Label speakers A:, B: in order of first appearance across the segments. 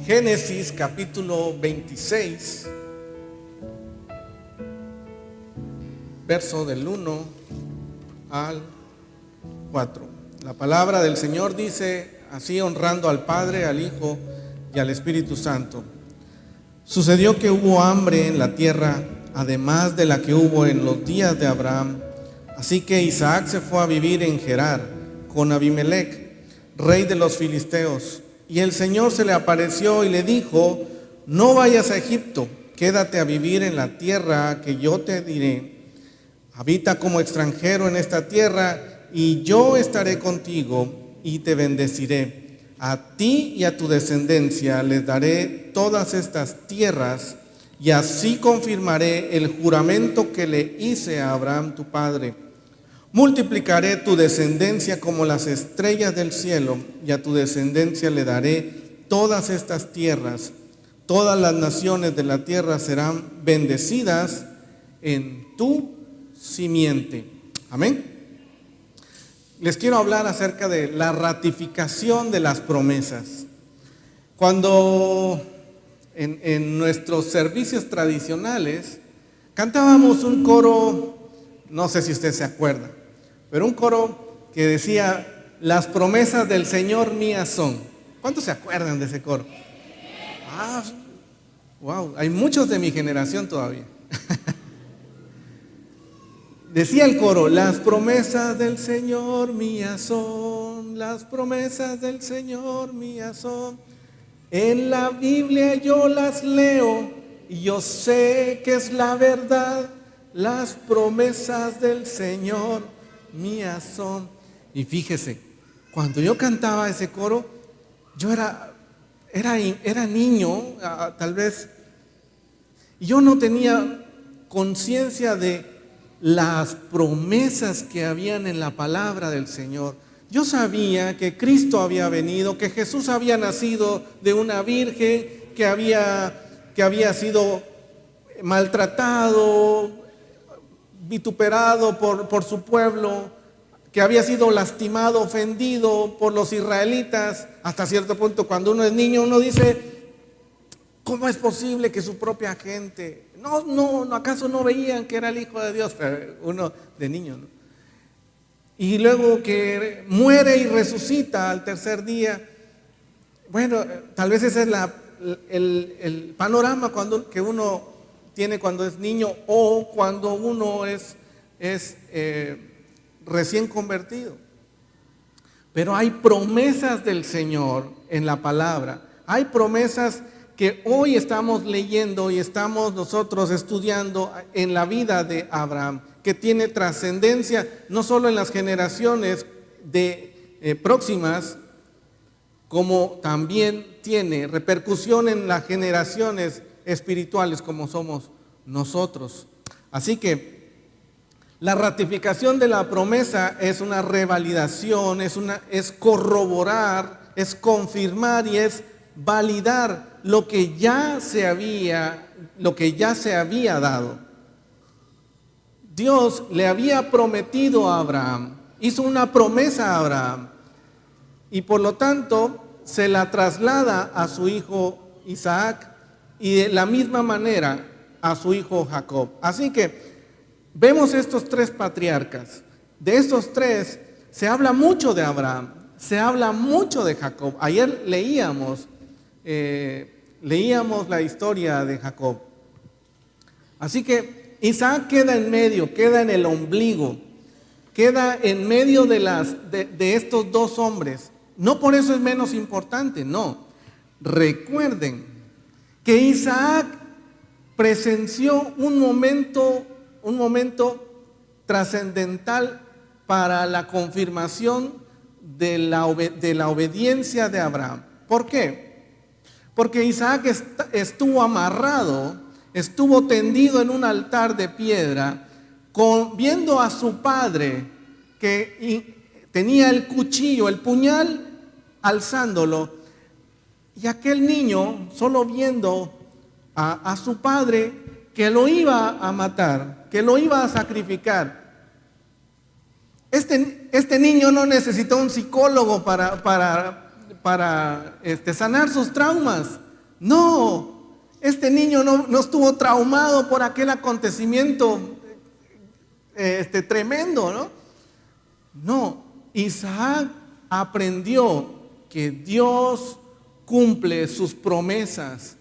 A: Génesis capítulo 26, verso del 1 al 4. La palabra del Señor dice así, honrando al Padre, al Hijo y al Espíritu Santo. Sucedió que hubo hambre en la tierra, además de la que hubo en los días de Abraham. Así que Isaac se fue a vivir en Gerar con Abimelec, rey de los filisteos. Y el Señor se le apareció y le dijo: no vayas a Egipto, quédate a vivir en la tierra que yo te diré. Habita como extranjero en esta tierra, y yo estaré contigo y te bendeciré. A ti y a tu descendencia les daré todas estas tierras, y así confirmaré el juramento que le hice a Abraham tu padre. Multiplicaré tu descendencia como las estrellas del cielo, y a tu descendencia le daré todas estas tierras. Todas las naciones de la tierra serán bendecidas en tu simiente. Amén. Les quiero hablar acerca de la ratificación de las promesas. Cuando en nuestros servicios tradicionales cantábamos un coro, no sé si usted se acuerda, pero un coro que decía: las promesas del Señor mías son. ¿Cuántos se acuerdan de ese coro? Wow, hay muchos de mi generación todavía. Decía el coro: las promesas del Señor mías son, las promesas del Señor mías son. En la Biblia yo las leo y yo sé que es la verdad. Las promesas del Señor mías son. Y fíjese, cuando yo cantaba ese coro, yo era niño, tal vez, y yo no tenía conciencia de las promesas que habían en la palabra del Señor. Yo sabía que Cristo había venido, que Jesús había nacido de una virgen, que había sido maltratado, vituperado por su pueblo, que había sido lastimado, ofendido por los israelitas. Hasta cierto punto, cuando uno es niño, uno dice: ¿cómo es posible que su propia gente, acaso no veían que era el Hijo de Dios? Pero uno de niño, ¿no? Y luego que muere y resucita al tercer día. Bueno, tal vez ese es el panorama que uno tiene cuando es niño o cuando uno es recién convertido. Pero hay promesas del Señor en la palabra. Hay promesas que hoy estamos leyendo y estamos nosotros estudiando en la vida de Abraham, que tiene trascendencia no solo en las generaciones próximas, como también tiene repercusión en las generaciones espirituales como somos nosotros. Así que la ratificación de la promesa es una revalidación, es corroborar, es confirmar y es validar lo que ya se había dado. Dios le había prometido a Abraham, hizo una promesa a Abraham, y por lo tanto se la traslada a su hijo Isaac, y de la misma manera a su hijo Jacob. Así que vemos estos tres patriarcas. De estos tres se habla mucho de Abraham, se habla mucho de Jacob. Ayer leíamos la historia de Jacob. Así que Isaac queda en medio, queda en el ombligo, queda en medio de estos dos hombres. No por eso es menos importante, no. Recuerden que Isaac presenció un momento trascendental para la confirmación de la obediencia de Abraham. ¿Por qué? Porque Isaac estuvo amarrado, estuvo tendido en un altar de piedra, viendo a su padre que tenía el cuchillo, el puñal, alzándolo, y aquel niño solo viendo a su padre que lo iba a matar, que lo iba a sacrificar. Este niño no necesitó un psicólogo para sanar sus traumas. No, este niño no estuvo traumado por aquel acontecimiento tremendo, ¿no? No, Isaac aprendió que Dios cumple sus promesas.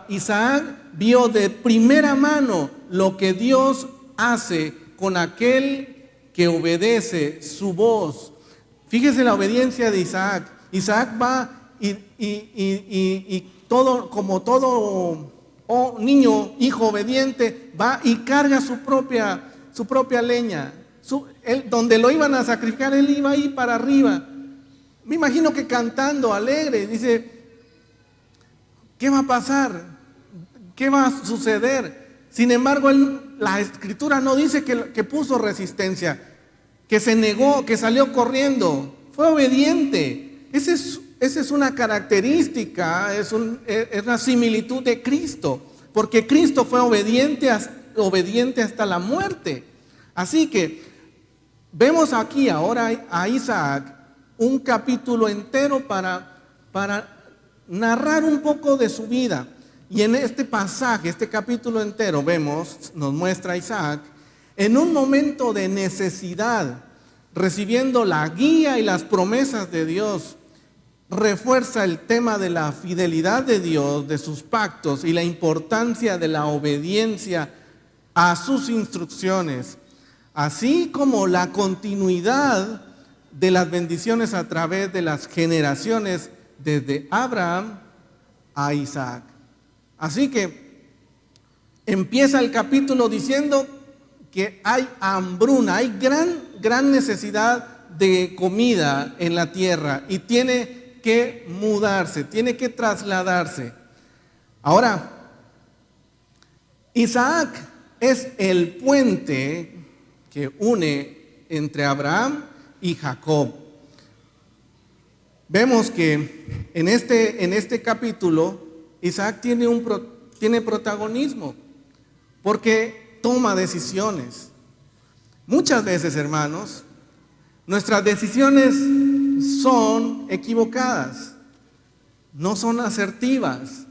A: Isaac vio de primera mano lo que Dios hace con aquel que obedece su voz. Fíjese la obediencia de Isaac. Isaac va y todo, como todo niño, hijo obediente, va y carga su propia leña. Donde lo iban a sacrificar, él iba ahí para arriba. Me imagino que cantando, alegre, dice, ¿qué va a pasar? ¿Qué va a suceder? Sin embargo, la Escritura no dice que puso resistencia, que se negó, que salió corriendo. Fue obediente. Esa es una característica, es una similitud de Cristo, porque Cristo fue obediente hasta la muerte. Así que vemos aquí ahora a Isaac un capítulo entero para narrar un poco de su vida. Y en este pasaje, este capítulo entero, nos muestra a Isaac en un momento de necesidad, recibiendo la guía y las promesas de Dios. Refuerza el tema de la fidelidad de Dios, de sus pactos y la importancia de la obediencia a sus instrucciones, así como la continuidad de las bendiciones a través de las generaciones desde Abraham a Isaac. Así que empieza el capítulo diciendo que hay hambruna, hay gran necesidad de comida en la tierra y tiene que mudarse, tiene que trasladarse. Ahora, Isaac es el puente que une entre Abraham y Jacob. Vemos que en este capítulo Isaac tiene protagonismo porque toma decisiones. Muchas veces, hermanos, nuestras decisiones son equivocadas, no son asertivas,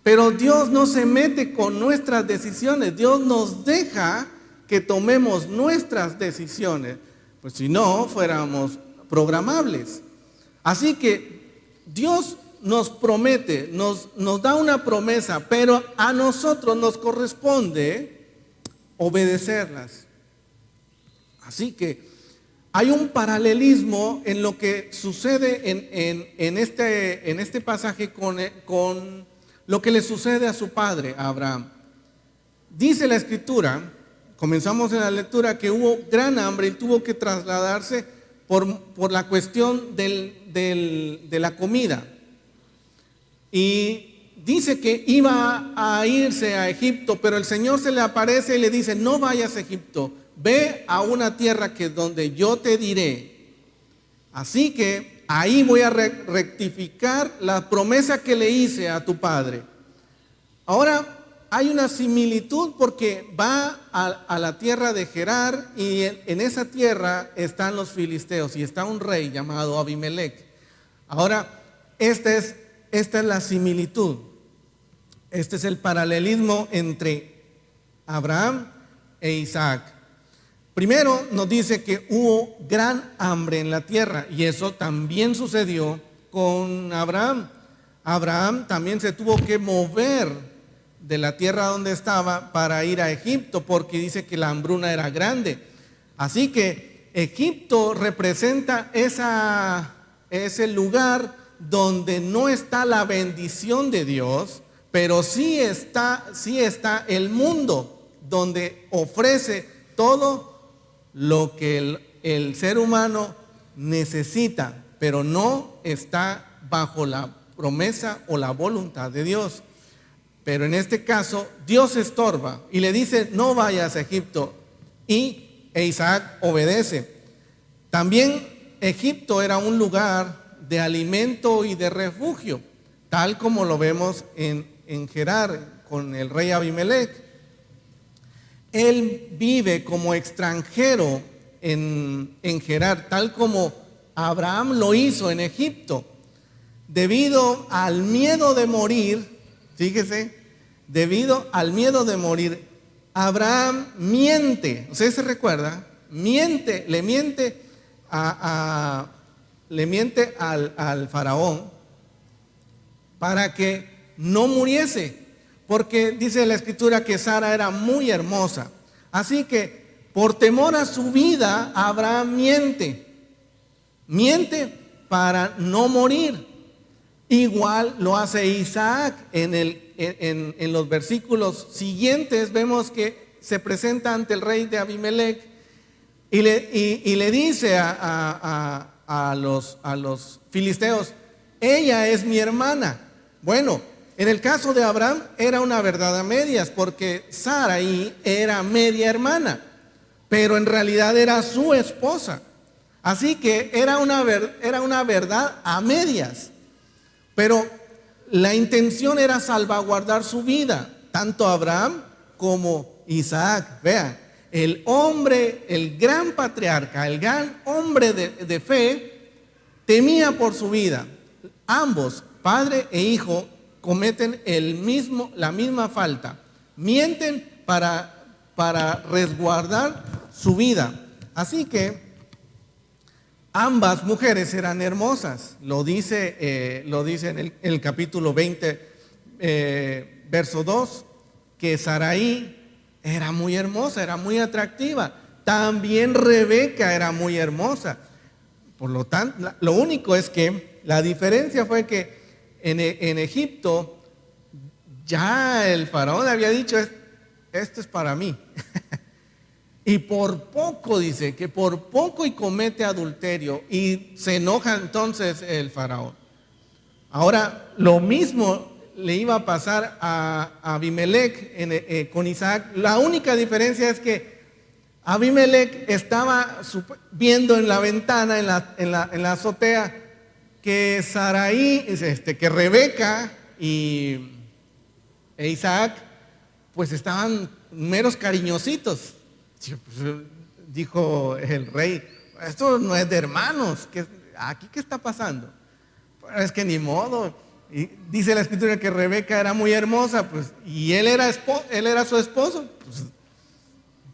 A: pero Dios no se mete con nuestras decisiones. Dios nos deja que tomemos nuestras decisiones, pues si no fuéramos programables. Así que Dios nos promete, nos da una promesa, pero a nosotros nos corresponde obedecerlas. Así que hay un paralelismo en lo que sucede en este pasaje con lo que le sucede a su padre, a Abraham. Dice la Escritura, comenzamos en la lectura, que hubo gran hambre y tuvo que trasladarse por la cuestión de la comida. Y dice que iba a irse a Egipto, pero el Señor se le aparece y le dice, no vayas a Egipto, ve a una tierra que donde yo te diré. Así que ahí voy a rectificar la promesa que le hice a tu padre. Ahora hay una similitud porque va a la tierra de Gerar y en esa tierra están los filisteos y está un rey llamado Abimelech. Ahora, esta es la similitud. Este es el paralelismo entre Abraham e Isaac. Primero nos dice que hubo gran hambre en la tierra y eso también sucedió con Abraham. Abraham también se tuvo que mover de la tierra donde estaba para ir a Egipto porque dice que la hambruna era grande. Así que Egipto representa ese lugar donde no está la bendición de Dios, pero sí está el mundo donde ofrece todo lo que el ser humano necesita, pero no está bajo la promesa o la voluntad de Dios. Pero en este caso, Dios estorba y le dice, no vayas a Egipto, e Isaac obedece. También Egipto era un lugar de alimento y de refugio, tal como lo vemos en Gerar con el rey Abimelech. Él vive como extranjero en Gerar, tal como Abraham lo hizo en Egipto. debido al miedo de morir, fíjese, debido al miedo de morir, Abraham miente. ¿Usted se recuerda? Miente, le miente al faraón para que no muriese, porque dice la escritura que Sara era muy hermosa. Así que por temor a su vida, Abraham miente para no morir. Igual lo hace Isaac. En los versículos siguientes vemos que se presenta ante el rey de Abimelech y le dice a los filisteos: ella es mi hermana. Bueno, en el caso de Abraham era una verdad a medias, porque Sarai era media hermana, pero en realidad era su esposa. Así que era una verdad a medias. Pero la intención era salvaguardar su vida, tanto Abraham como Isaac. Vean, el hombre, el gran patriarca, el gran hombre de fe, temía por su vida. Ambos, padre e hijo, cometen la misma falta. Mienten para resguardar su vida. Así que ambas mujeres eran hermosas. Lo dice en el capítulo 20, verso 2, que Sarai era muy hermosa, era muy atractiva. También Rebeca era muy hermosa. Por lo tanto, lo único es que la diferencia fue que en Egipto ya el faraón había dicho: esto es para mí. Y por poco, dice, que por poco y comete adulterio, y se enoja entonces el faraón. Ahora, lo mismo le iba a pasar a Abimelech con Isaac. La única diferencia es que Abimelech estaba viendo en la ventana, en la azotea, que Sarai, que Rebeca e Isaac, pues estaban meros cariñositos. Dijo el rey: esto no es de hermanos, ¿aquí qué está pasando? Pero es que ni modo. Y dice la escritura que Rebeca era muy hermosa, pues, y él era su esposo.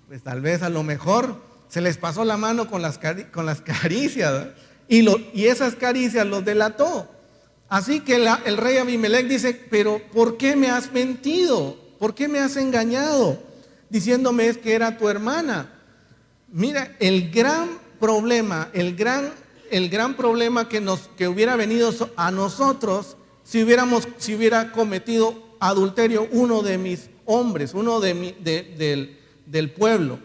A: Pues tal vez a lo mejor se les pasó la mano con las caricias, ¿verdad? Y esas caricias los delató. Así que el rey Abimelech dice: pero ¿por qué me has mentido? ¿Por qué me has engañado diciéndome que era tu hermana? Mira, el gran problema que hubiera venido a nosotros si hubiera cometido adulterio uno de mis hombres, uno del pueblo.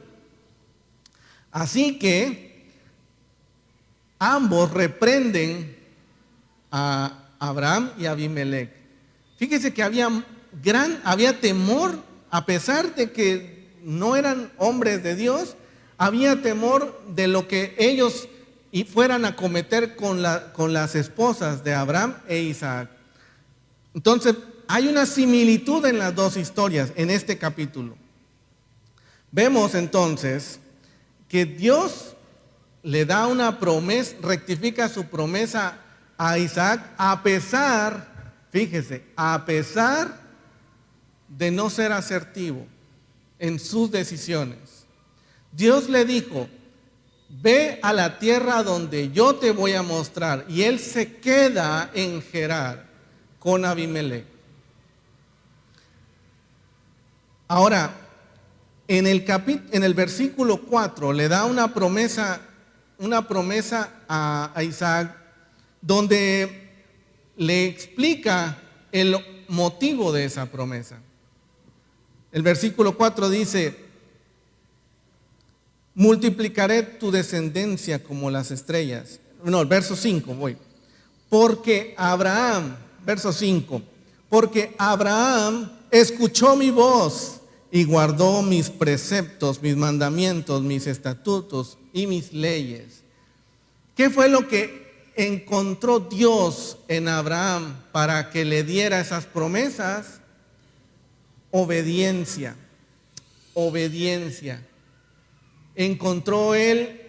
A: Así que ambos reprenden a Abraham y a Abimelech. Fíjese que había temor, a pesar de que no eran hombres de Dios, había temor de lo que ellos fueran a cometer con las esposas de Abraham e Isaac. Entonces, hay una similitud en las dos historias en este capítulo. Vemos entonces que Dios le da una promesa, rectifica su promesa a Isaac, a pesar de no ser asertivo en sus decisiones. Dios le dijo: ve a la tierra donde yo te voy a mostrar. Y él se queda en Gerar con Abimelech. Ahora, en el versículo 4 le da una promesa a Isaac, donde le explica el motivo de esa promesa. El versículo 4 dice: multiplicaré tu descendencia como las estrellas. No, el verso 5 voy. Porque Abraham, verso 5, porque Abraham escuchó mi voz y guardó mis preceptos, mis mandamientos, mis estatutos y mis leyes. ¿Qué fue lo que encontró Dios en Abraham para que le diera esas promesas? Obediencia. Encontró él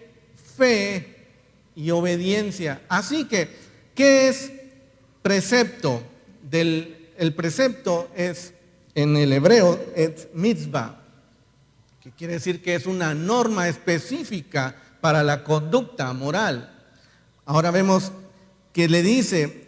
A: fe y obediencia. Así que, ¿qué es precepto. El precepto es, en el hebreo, es mitzvah, que quiere decir que es una norma específica para la conducta moral. Ahora vemos que le dice,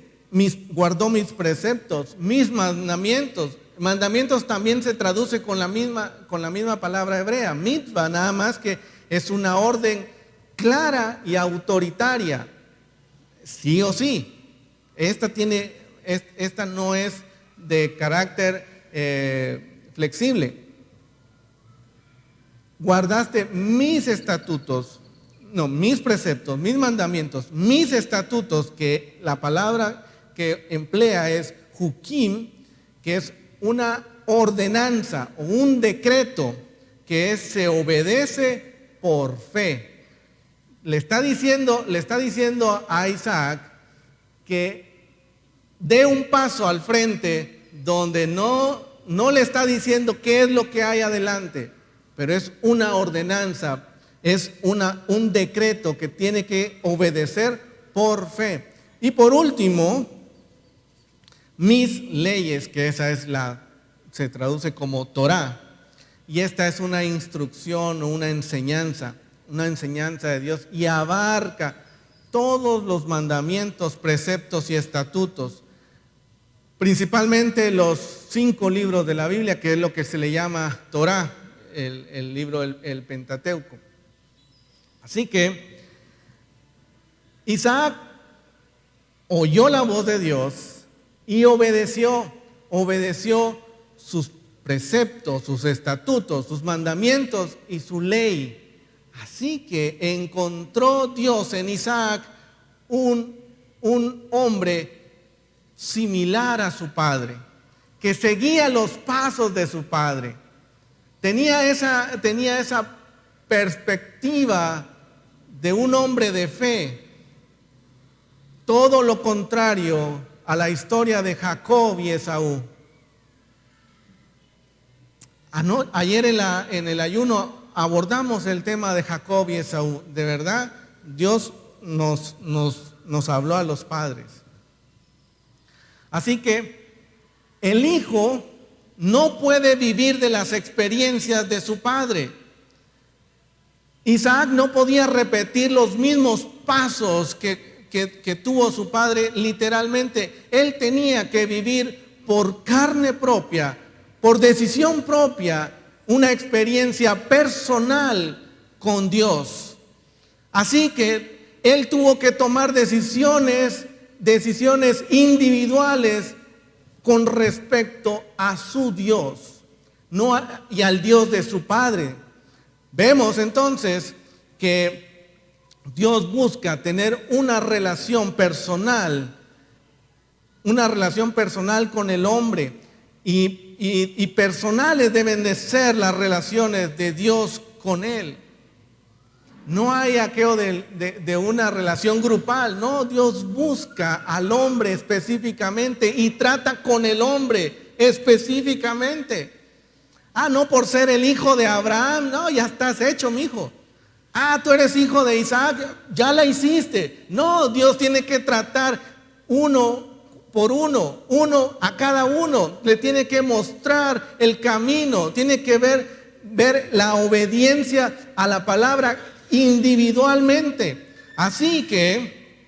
A: guardó mis preceptos, mis mandamientos. Mandamientos también se traduce con la misma palabra hebrea, mitzvah, nada más que es una orden clara y autoritaria, sí o sí. Esta no es de carácter flexible. Guardaste mis estatutos, no, mis preceptos, mis mandamientos, mis estatutos, que la palabra que emplea es hukim, que es una ordenanza o un decreto que se obedece por fe. Le está diciendo a Isaac que dé un paso al frente donde no le está diciendo qué es lo que hay adelante, pero es una ordenanza, es un decreto que tiene que obedecer por fe. Y por último, mis leyes, que se traduce como Torah, y esta es una instrucción o una enseñanza de Dios, y abarca todos los mandamientos, preceptos y estatutos, principalmente los 5 libros de la Biblia, que es lo que se le llama Torah, el libro, el Pentateuco. Así que Isaac oyó la voz de Dios y obedeció sus preceptos, sus estatutos, sus mandamientos y su ley. Así que encontró Dios en Isaac un hombre similar a su padre, que seguía los pasos de su padre. Tenía esa perspectiva de un hombre de fe. Todo lo contrario a la historia de Jacob y Esaú. Ayer en el ayuno abordamos el tema de Jacob y Esaú. De verdad, Dios nos habló a los padres. Así que el hijo no puede vivir de las experiencias de su padre. Isaac no podía repetir los mismos pasos que tuvo su padre literalmente. Él tenía que vivir por carne propia, por decisión propia, una experiencia personal con Dios. Así que él tuvo que tomar decisiones individuales con respecto a su Dios, y al Dios de su padre. Vemos entonces que Dios busca tener una relación personal con el hombre, y personales deben de ser las relaciones de Dios con él. No hay aquello de una relación grupal, no, Dios busca al hombre específicamente y trata con el hombre específicamente. No por ser el hijo de Abraham, no, ya estás hecho, mi hijo. Tú eres hijo de Isaac, ya la hiciste. No, Dios tiene que tratar uno por uno a cada uno. Le tiene que mostrar el camino, tiene que ver la obediencia a la palabra individualmente. Así que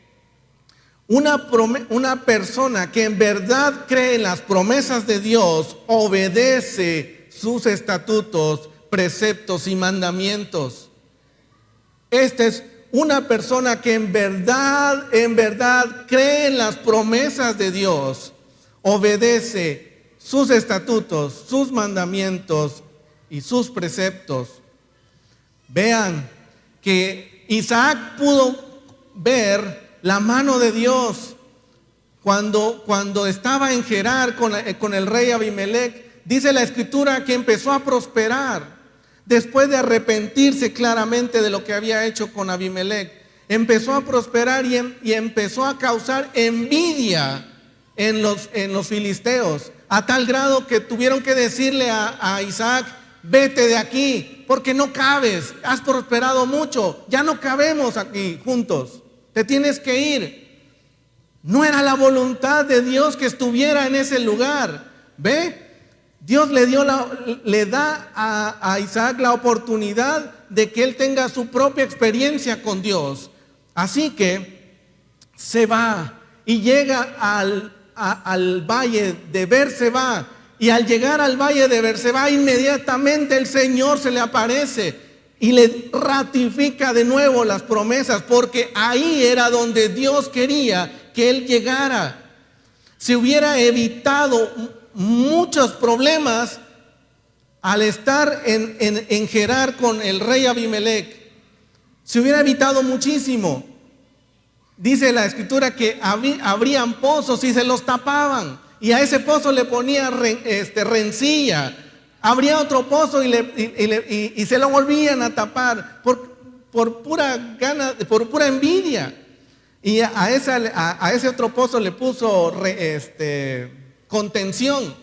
A: una persona que en verdad cree en las promesas de Dios obedece sus estatutos, preceptos y mandamientos. Esta es una persona que en verdad cree en las promesas de Dios, obedece sus estatutos, sus mandamientos y sus preceptos. Vean que Isaac pudo ver la mano de Dios cuando estaba en Gerar con el rey Abimelech. Dice la escritura que empezó a prosperar. Después de arrepentirse claramente de lo que había hecho con Abimelech, empezó a prosperar y empezó a causar envidia en los filisteos, a tal grado que tuvieron que decirle a Isaac: vete de aquí, porque no cabes, has prosperado mucho, ya no cabemos aquí juntos, te tienes que ir. No era la voluntad de Dios que estuviera en ese lugar. ¿Ve? Dios le da a Isaac la oportunidad de que él tenga su propia experiencia con Dios. Así que se va y llega al valle de Berseba. Y al llegar al valle de Berseba, inmediatamente el Señor se le aparece y le ratifica de nuevo las promesas, porque ahí era donde Dios quería que él llegara. Se hubiera evitado muchos problemas al estar en Gerar con el rey Abimelech. Se hubiera evitado muchísimo. Dice la escritura que habrían pozos y se los tapaban, y a ese pozo le ponía rencilla. Habría otro pozo y se lo volvían a tapar por pura gana, por pura envidia. Y a ese otro pozo le puso contención.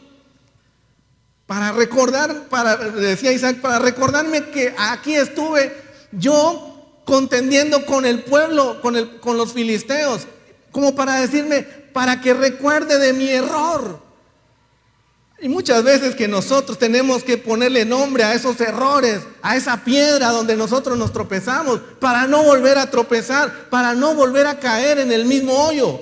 A: Decía Isaac, para recordarme que aquí estuve yo contendiendo con el pueblo, con los filisteos, como para decirme, para que recuerde de mi error. Y muchas veces que nosotros tenemos que ponerle nombre a esos errores, a esa piedra donde nosotros nos tropezamos, para no volver a tropezar, para no volver a caer en el mismo hoyo.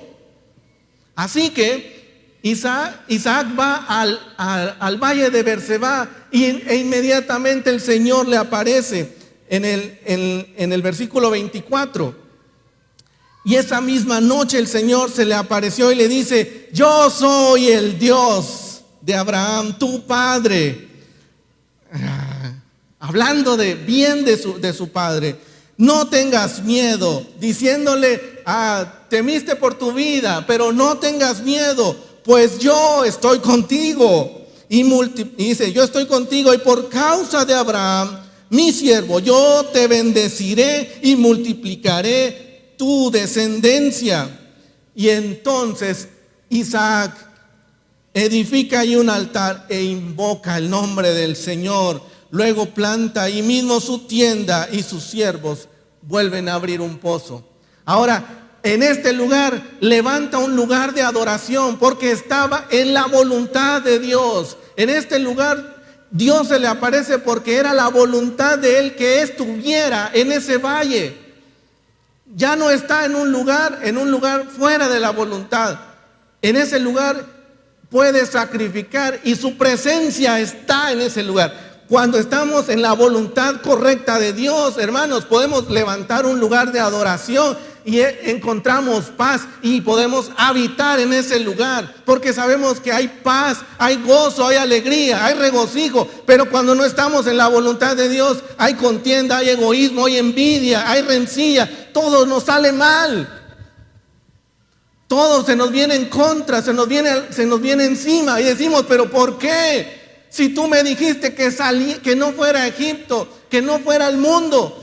A: Así que Isaac va al valle de Berseba e inmediatamente el Señor le aparece en el versículo 24. Y esa misma noche el Señor se le apareció y le dice: yo soy el Dios de Abraham, tu padre. Hablando bien de su padre. No tengas miedo, diciéndole: temiste por tu vida, pero no tengas miedo, pues yo estoy contigo. Y dice: yo estoy contigo, y por causa de Abraham, mi siervo, yo te bendeciré y multiplicaré tu descendencia. Y entonces Isaac edifica ahí un altar e invoca el nombre del Señor. Luego planta ahí mismo su tienda y sus siervos vuelven a abrir un pozo. Ahora, en este lugar levanta un lugar de adoración porque estaba en la voluntad de Dios. En este lugar Dios se le aparece porque era la voluntad de él que estuviera en ese valle. Ya no está en un lugar fuera de la voluntad. En ese lugar puede sacrificar y su presencia está en ese lugar. Cuando estamos en la voluntad correcta de Dios, hermanos, podemos levantar un lugar de adoración y encontramos paz y podemos habitar en ese lugar, porque sabemos que hay paz, hay gozo, hay alegría, hay regocijo. Pero cuando no estamos en la voluntad de Dios, hay contienda, hay egoísmo, hay envidia, hay rencilla, todo nos sale mal. Todo se nos viene en contra, se nos viene encima y decimos: pero ¿por qué? Si tú me dijiste que no fuera a Egipto, que no fuera al mundo,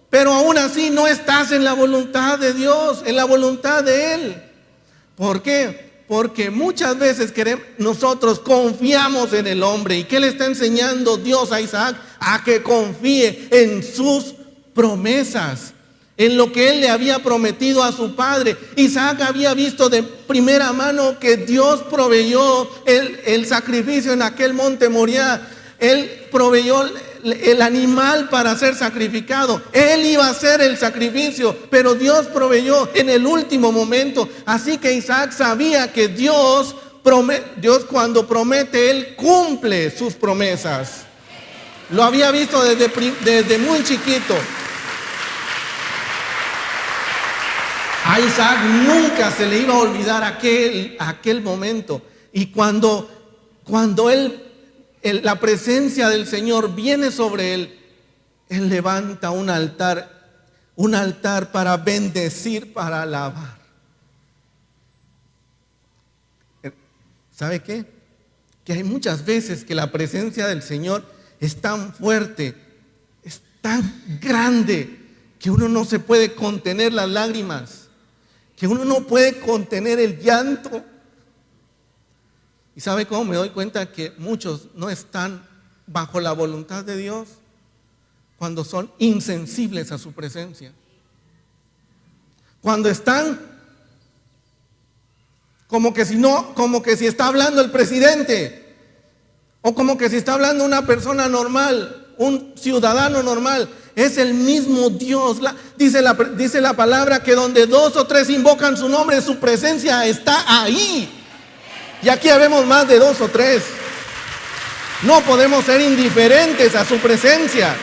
A: pero aún así no estás en la voluntad de Dios, en la voluntad de Él. ¿Por qué? Porque muchas veces nosotros confiamos en el hombre. ¿Y qué le está enseñando Dios a Isaac? A que confíe en sus promesas, en lo que él le había prometido a su padre. Isaac había visto de primera mano que Dios proveyó el sacrificio en aquel monte Moriah. Él proveyó el animal para ser sacrificado. Él iba a hacer el sacrificio, pero Dios proveyó en el último momento. Así que Isaac sabía que Dios cuando promete, Él cumple sus promesas. Lo había visto desde muy chiquito. A Isaac nunca se le iba a olvidar aquel momento. Y cuando la presencia del Señor viene sobre él levanta un altar para bendecir, para alabar. ¿Sabe qué? Que hay muchas veces que la presencia del Señor es tan fuerte, es tan grande, que uno no se puede contener las lágrimas, que uno no puede contener el llanto. ¿Y sabe cómo me doy cuenta que muchos no están bajo la voluntad de Dios? Cuando son insensibles a su presencia. Cuando están como que si está hablando el presidente, o como que si está hablando una persona normal, un ciudadano normal. Es el mismo Dios. Dice la palabra que donde 2 o 3 invocan su nombre, su presencia está ahí. Y aquí habemos más de 2 o 3. No podemos ser indiferentes a su presencia.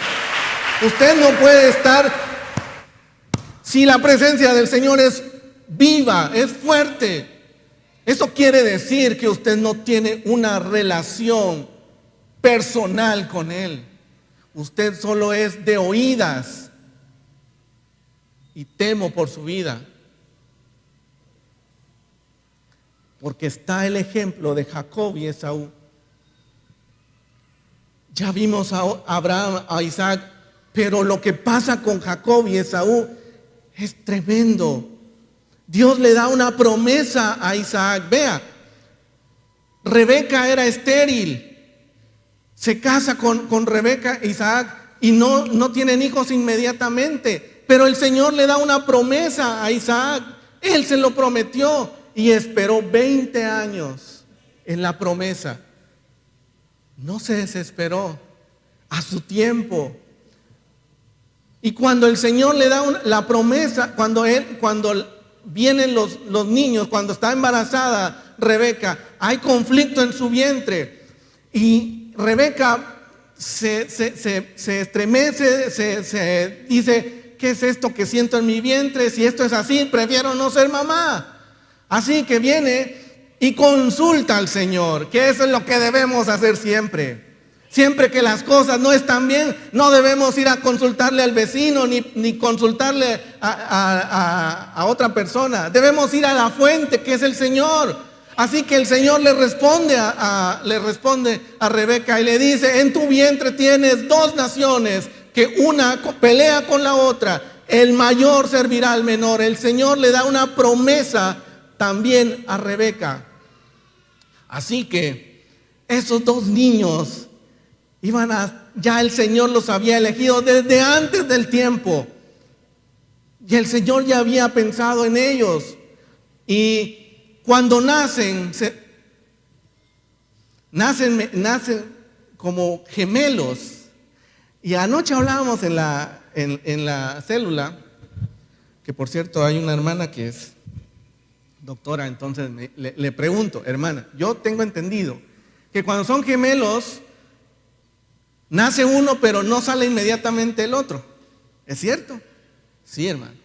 A: Usted no puede estar, si la presencia del Señor es viva, es fuerte. Eso quiere decir que usted no tiene una relación personal con Él. Usted solo es de oídas. Y temo por su vida. Porque está el ejemplo de Jacob y Esaú. Ya vimos a Abraham, a Isaac, pero lo que pasa con Jacob y Esaú es tremendo. Dios le da una promesa a Isaac. Vea, Rebeca era estéril. Se casa con Rebeca, Isaac, y no tienen hijos inmediatamente. Pero el Señor le da una promesa a Isaac. Él se lo prometió y esperó 20 años en la promesa. No se desesperó, a su tiempo. Y cuando el Señor le da la promesa, cuando vienen los niños, cuando está embarazada Rebeca, hay conflicto en su vientre. Y Rebeca se estremece, se dice: ¿qué es esto que siento en mi vientre? Si esto es así, prefiero no ser mamá. Así que viene y consulta al Señor, que eso es lo que debemos hacer siempre. Siempre que las cosas no están bien, no debemos ir a consultarle al vecino ni consultarle a otra persona. Debemos ir a la fuente, que es el Señor. Así que el Señor le responde a Rebeca y le dice: en tu vientre tienes 2 naciones, que una pelea con la otra. El mayor servirá al menor. El Señor le da una promesa también a Rebeca. Así que esos 2 niños ya el Señor los había elegido desde antes del tiempo. Y el Señor ya había pensado en ellos. Y cuando nacen como gemelos. Y anoche hablábamos en la célula, que por cierto hay una hermana que es doctora, entonces le pregunto: hermana, yo tengo entendido que cuando son gemelos, nace uno pero no sale inmediatamente el otro. ¿Es cierto? Sí, hermano.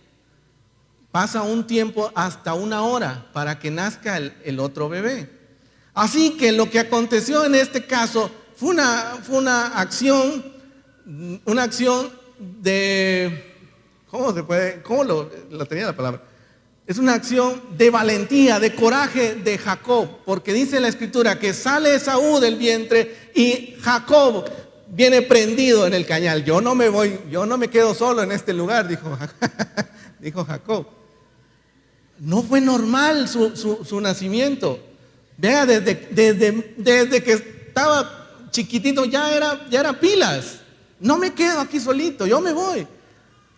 A: Pasa un tiempo, hasta 1 hora, para que nazca el otro bebé. Así que lo que aconteció en este caso fue una acción de, ¿cómo lo tenía la palabra? Es una acción de valentía, de coraje de Jacob, porque dice la Escritura que sale Esaú del vientre y Jacob viene prendido en el cañal. Yo no me quedo solo en este lugar, dijo Jacob. No fue normal su nacimiento. Vea, desde que estaba chiquitito ya era pilas. No me quedo aquí solito, yo me voy.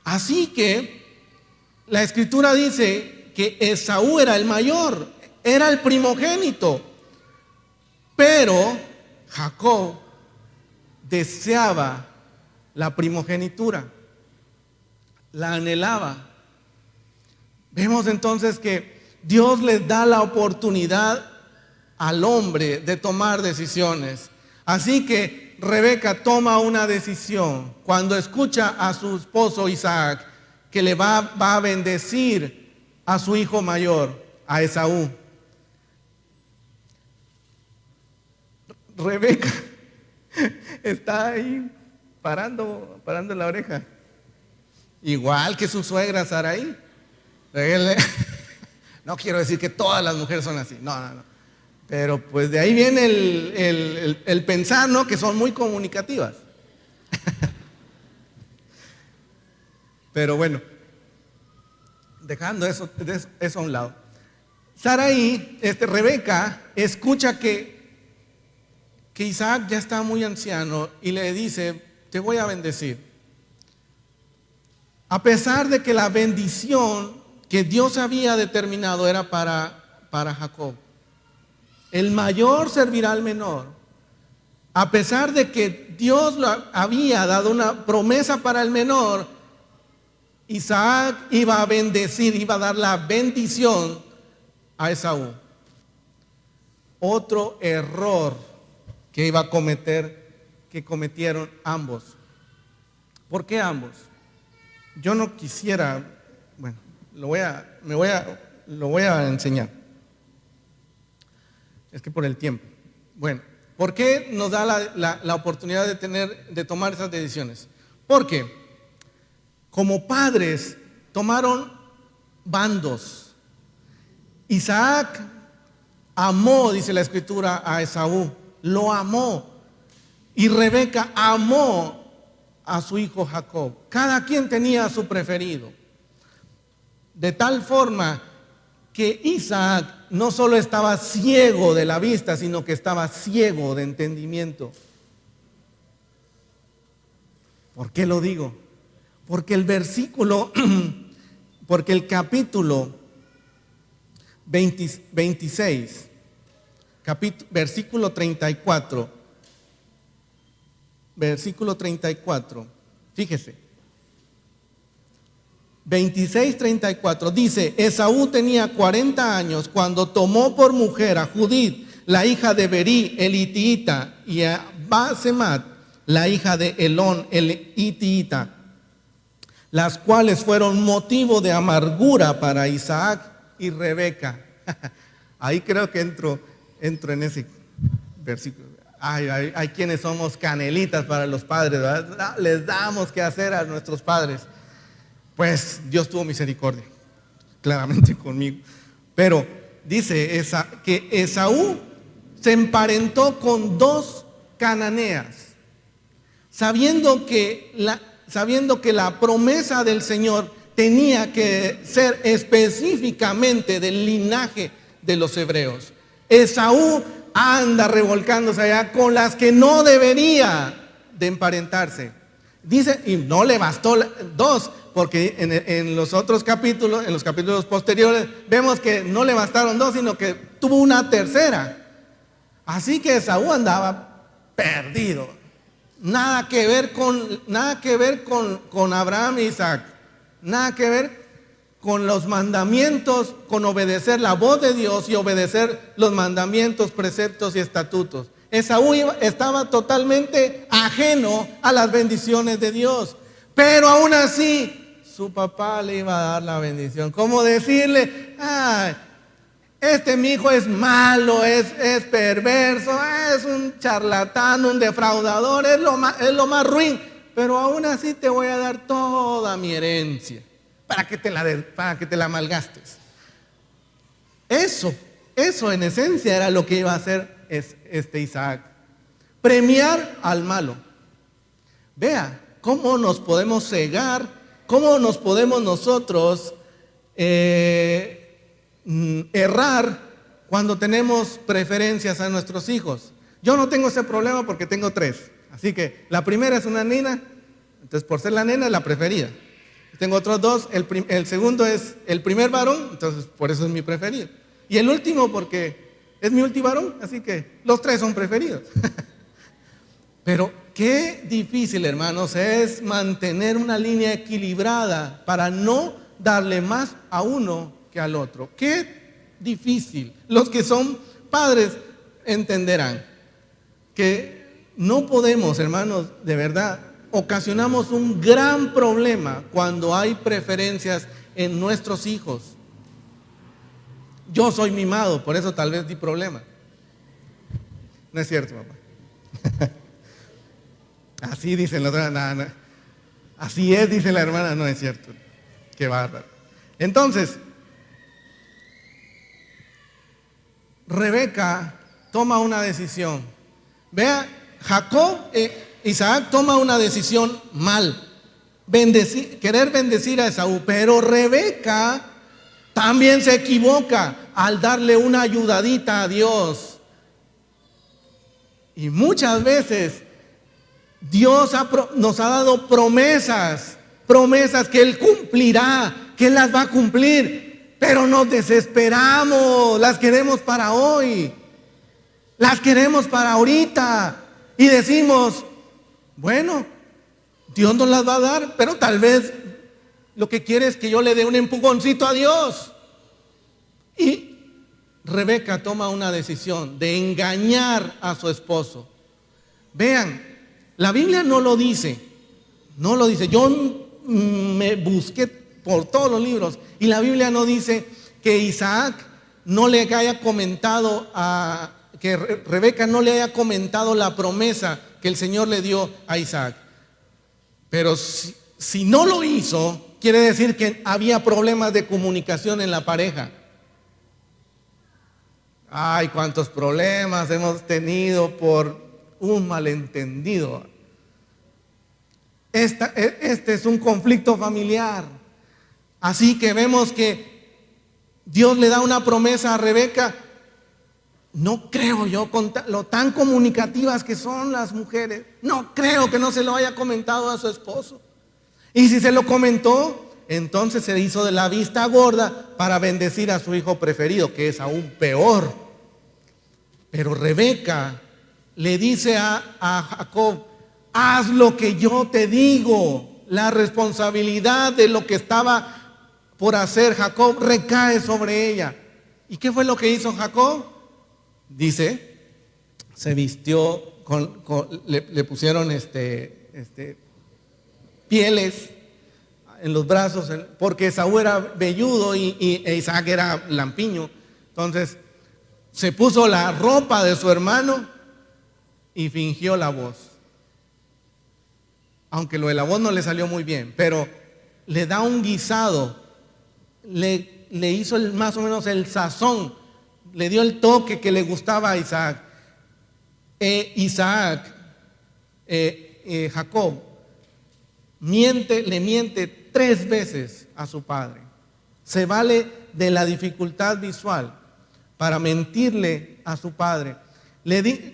A: Así que la Escritura dice que Esaú era el mayor, era el primogénito. Pero Jacob deseaba la primogenitura, la anhelaba. Vemos entonces que Dios les da la oportunidad al hombre de tomar decisiones. Así que Rebeca toma una decisión cuando escucha a su esposo Isaac que le va a bendecir a su hijo mayor, a Esaú. Rebeca está ahí parando la oreja, igual que su suegra Saraí. No quiero decir que todas las mujeres son así, no. Pero pues de ahí viene el pensar, ¿no? Que son muy comunicativas. Pero bueno, dejando eso a un lado. Saraí, Rebeca, escucha que Isaac ya está muy anciano y le dice: te voy a bendecir. A pesar de que la bendición que Dios había determinado era para para Jacob. El mayor servirá al menor. A pesar de que Dios había dado una promesa para el menor, Isaac iba a bendecir, iba a dar la bendición a Esaú. Otro error que iba a cometer, que cometieron ambos. ¿Por qué ambos? Yo no quisiera, bueno, lo voy a enseñar. Es que por el tiempo. Bueno, ¿por qué nos da la oportunidad de tomar esas decisiones? Porque como padres tomaron bandos. Isaac amó, dice la escritura, a Esaú, lo amó. Y Rebeca amó a su hijo Jacob. Cada quien tenía a su preferido. De tal forma que Isaac no solo estaba ciego de la vista, sino que estaba ciego de entendimiento. ¿Por qué lo digo? Porque el capítulo 26, versículo 34, fíjese, 26:34 dice: Esaú tenía 40 años cuando tomó por mujer a Judith, la hija de Berí el hitiita, y a Basemat, la hija de Elón el hitiita, las cuales fueron motivo de amargura para Isaac y Rebeca. Ahí creo que entro en ese versículo. Hay quienes somos canelitas para los padres, ¿verdad? Les damos que hacer a nuestros padres. Pues Dios tuvo misericordia, claramente conmigo. Pero dice que Esaú se emparentó con 2 cananeas, sabiendo que la promesa del Señor tenía que ser específicamente del linaje de los hebreos. Esaú anda revolcándose allá con las que no debería de emparentarse. Dice, y no le bastó 2, porque en los otros capítulos, en los capítulos posteriores, vemos que no le bastaron 2, sino que tuvo una tercera. Así que Esaú andaba perdido. Nada que ver con Abraham e Isaac. Nada que ver con los mandamientos, con obedecer la voz de Dios y obedecer los mandamientos, preceptos y estatutos. Esaú estaba totalmente ajeno a las bendiciones de Dios. Pero aún así, su papá le iba a dar la bendición. ¿Cómo decirle? Mi hijo es malo, es perverso, es un charlatán, un defraudador, es lo más ruin. Pero aún así te voy a dar toda mi herencia para que te la malgastes. Eso en esencia era lo que iba a hacer Isaac. Premiar al malo. Vea cómo nos podemos cegar, cómo nos podemos nosotros errar cuando tenemos preferencias a nuestros hijos. Yo no tengo ese problema porque tengo 3. Así que la primera es una nena, entonces por ser la nena es la preferida. Tengo otros 2, el segundo es el primer varón, entonces por eso es mi preferido. Y el último porque es mi último varón, así que los 3 son preferidos. Pero qué difícil, hermanos, es mantener una línea equilibrada para no darle más a uno que al otro. Qué difícil. Los que son padres entenderán que no podemos, hermanos, de verdad, ocasionamos un gran problema cuando hay preferencias en nuestros hijos. Yo soy mimado, por eso tal vez di problema. No es cierto, papá. Así dicen los otros, no. Así es, dice la hermana, no es cierto. Qué bárbaro. Entonces, Rebeca toma una decisión. Vea, Isaac toma una decisión mal, querer bendecir a Esaú, pero Rebeca también se equivoca al darle una ayudadita a Dios. Y muchas veces Dios nos ha dado promesas que Él cumplirá, que Él las va a cumplir. pero nos desesperamos, las queremos para hoy, las queremos para ahorita y decimos, bueno, Dios nos las va a dar, pero tal vez lo que quiere es que yo le dé un empujoncito a Dios. Y Rebeca toma una decisión de engañar a su esposo. Vean, la Biblia no lo dice. Yo me busqué por todos los libros y la Biblia no dice que Isaac no le haya comentado que Rebeca no le haya comentado la promesa que el Señor le dio a Isaac. Pero si no lo hizo, quiere decir que había problemas de comunicación en la pareja. Ay, cuántos problemas hemos tenido por un malentendido. Este es un conflicto familiar. Así que vemos que Dios le da una promesa a Rebeca. No creo yo, con lo tan comunicativas que son las mujeres, no creo que no se lo haya comentado a su esposo. Y si se lo comentó, entonces se hizo de la vista gorda para bendecir a su hijo preferido, que es aún peor. Pero Rebeca le dice a Jacob, haz lo que yo te digo. La responsabilidad de lo que estaba por hacer Jacob recae sobre ella. ¿Y qué fue lo que hizo Jacob? Dice, se vistió, le pusieron pieles en los brazos, porque Esaú era velludo e Isaac era lampiño. Entonces se puso la ropa de su hermano y fingió la voz. Aunque lo de la voz no le salió muy bien, pero le da un guisado, le hizo más o menos el sazón, le dio el toque que le gustaba a Isaac. Jacob le miente 3 veces a su padre. Se vale de la dificultad visual para mentirle a su padre.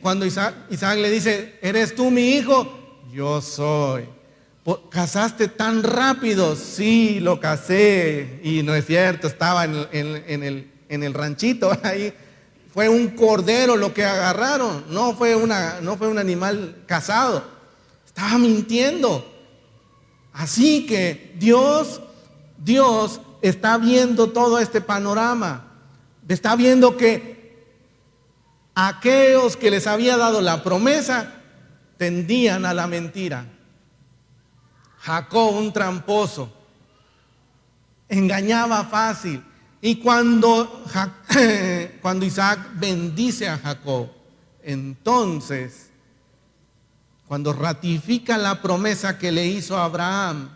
A: Cuando Isaac le dice, ¿eres tú mi hijo? Yo soy. ¿Casaste tan rápido? Sí, lo casé. Y no es cierto, estaba en el ranchito ahí. Fue un cordero lo que agarraron, no fue un animal cazado. Estaba mintiendo. Así que Dios está viendo todo este panorama. Está viendo que aquellos que les había dado la promesa tendían a la mentira. Jacob, un tramposo, engañaba fácil. Y cuando Isaac bendice a Jacob, entonces, cuando ratifica la promesa que le hizo a Abraham,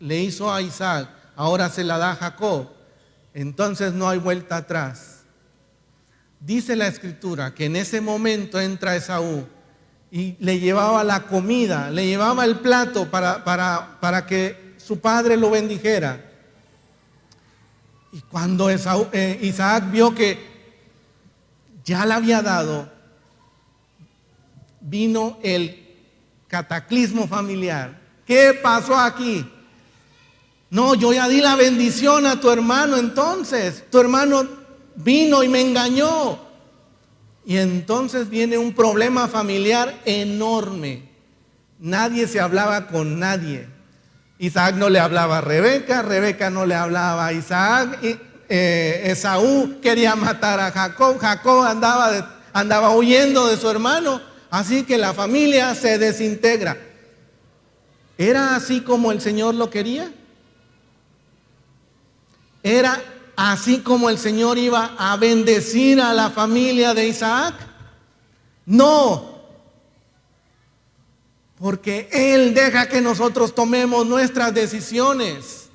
A: le hizo a Isaac, ahora se la da a Jacob, entonces no hay vuelta atrás. Dice la Escritura que en ese momento entra Esaú y le llevaba la comida, le llevaba el plato para que su padre lo bendijera. Y cuando Isaac vio que ya le había dado, vino el cataclismo familiar. ¿Qué pasó aquí? No, yo ya di la bendición a tu hermano, entonces tu hermano vino y me engañó. Y entonces viene un problema familiar enorme. Nadie se hablaba con nadie. Isaac no le hablaba a Rebeca, Rebeca no le hablaba a Isaac, Esaú quería matar a Jacob, Jacob andaba huyendo de su hermano, así que la familia se desintegra. ¿Era así como el Señor lo quería? ¿Era así como el Señor iba a bendecir a la familia de Isaac? No. Porque Él deja que nosotros tomemos nuestras decisiones.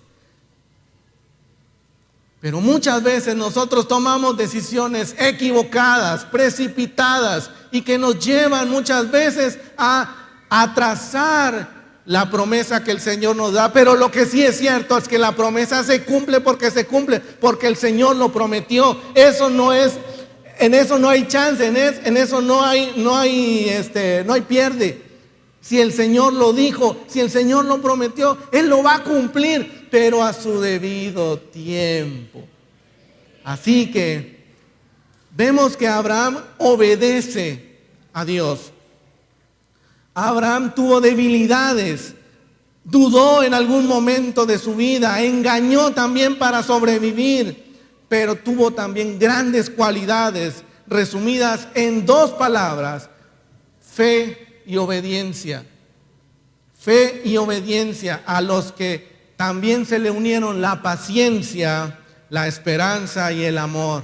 A: Pero muchas veces nosotros tomamos decisiones equivocadas, precipitadas, y que nos llevan muchas veces a atrasar la promesa que el Señor nos da. Pero lo que sí es cierto es que la promesa se cumple, porque el Señor lo prometió. Eso no es, en eso no hay chance, en eso no hay pierde. Si el Señor lo dijo, si el Señor lo prometió, Él lo va a cumplir, pero a su debido tiempo. Así que vemos que Abraham obedece a Dios. Abraham tuvo debilidades, dudó en algún momento de su vida, engañó también para sobrevivir, pero tuvo también grandes cualidades resumidas en 2 palabras: fe y obediencia. Fe y obediencia, a los que también se le unieron la paciencia, la esperanza y el amor.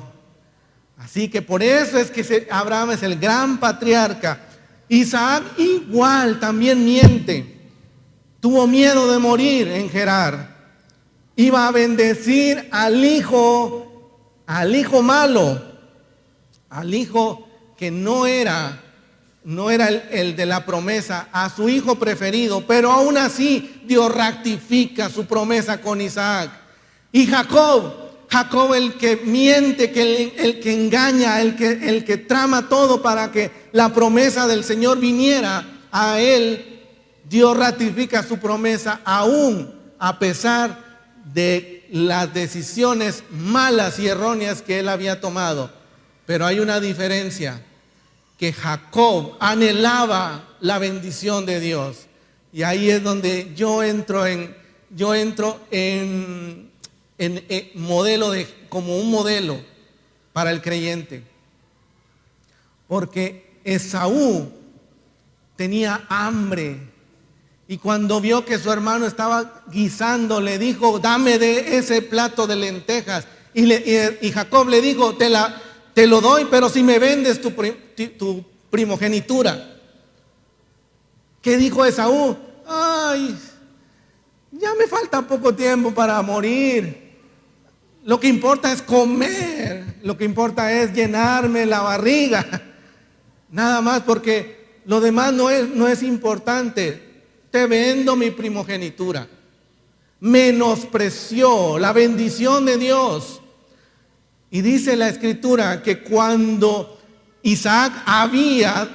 A: Así que por eso es que Abraham es el gran patriarca. Isaac igual también miente. Tuvo miedo de morir en Gerar. Iba a bendecir al hijo malo, al hijo que no era el de la promesa, a su hijo preferido, pero aún así Dios ratifica su promesa con Isaac. Y Jacob el que miente, el que engaña, el que trama todo para que la promesa del Señor viniera a él, Dios ratifica su promesa aún a pesar de las decisiones malas y erróneas que él había tomado. Pero hay una diferencia, que Jacob anhelaba la bendición de Dios. Y ahí es donde yo entro en modelo como un modelo para el creyente. Porque Esaú tenía hambre, y cuando vio que su hermano estaba guisando, le dijo: dame de ese plato de lentejas. Y Jacob le dijo: te lo doy, pero si me vendes tu primogenitura. ¿Qué dijo Esaú? Ay, ya me falta poco tiempo para morir. Lo que importa es comer, lo que importa es llenarme la barriga. Nada más, porque lo demás no es importante. Te vendo mi primogenitura. Menospreció la bendición de Dios. Y dice la Escritura que cuando Isaac